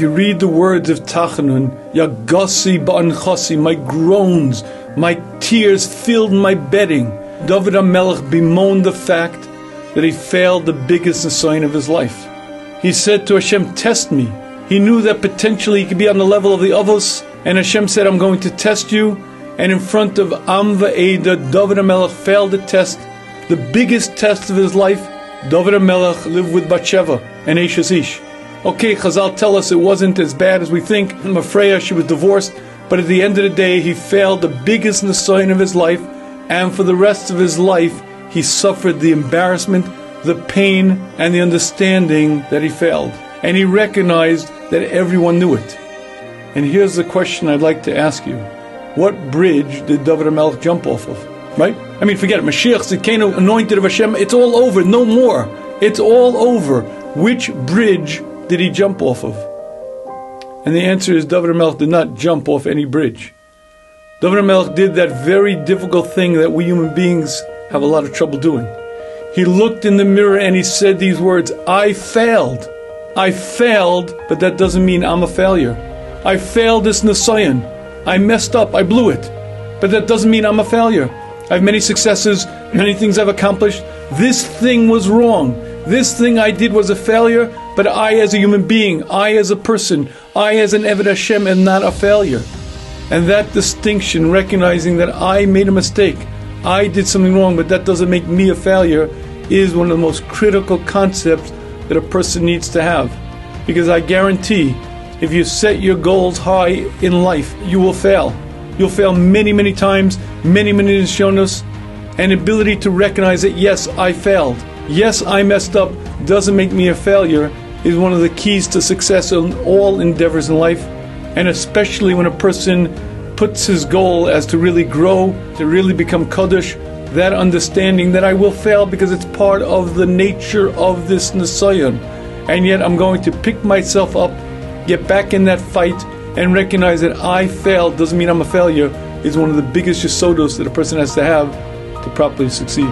If you read the words of Tachanun, Yagasi ba'anchasi, my groans, my tears filled my bedding. David HaMelech bemoaned the fact that he failed the biggest sign of his life. He said to Hashem, test me. He knew that potentially he could be on the level of the Avos, and Hashem said, I'm going to test you. And in front of Am Va'eda, David HaMelech failed the test, the biggest test of his life. David HaMelech lived with Bathsheba and Eshes Ish. Okay, Chazal tell us it wasn't as bad as we think. Mafreya, she was divorced, but at the end of the day, he failed the biggest nisayon of his life, and for the rest of his life, he suffered the embarrassment, the pain, and the understanding that he failed. And he recognized that everyone knew it. And here's the question I'd like to ask you. What bridge did David HaMelech jump off of? Right? I mean, forget it. Mashiach, Tzidkenu, anointed of Hashem, it's all over, no more. It's all over. Which bridge did he jump off of? And the answer is David HaMelech did not jump off any bridge. David HaMelech did that very difficult thing that we human beings have a lot of trouble doing. He looked in the mirror and he said these words, I failed. I failed, but that doesn't mean I'm a failure. I failed this nisayon. I messed up, I blew it. But that doesn't mean I'm a failure. I have many successes, many things I've accomplished. This thing was wrong. This thing I did was a failure, but I as a human being, I as a person, I as an Eved Hashem am not a failure. And that distinction, recognizing that I made a mistake, I did something wrong, but that doesn't make me a failure, is one of the most critical concepts that a person needs to have. Because I guarantee, if you set your goals high in life, you will fail. You'll fail many, many times, many nisyonos. An ability to recognize that, yes, I failed. Yes, I messed up, doesn't make me a failure, is one of the keys to success in all endeavors in life. And especially when a person puts his goal as to really grow, to really become Kaddish, that understanding that I will fail because it's part of the nature of this nisayon. And yet I'm going to pick myself up, get back in that fight, and recognize that I failed doesn't mean I'm a failure, is one of the biggest yesodos that a person has to have to properly succeed.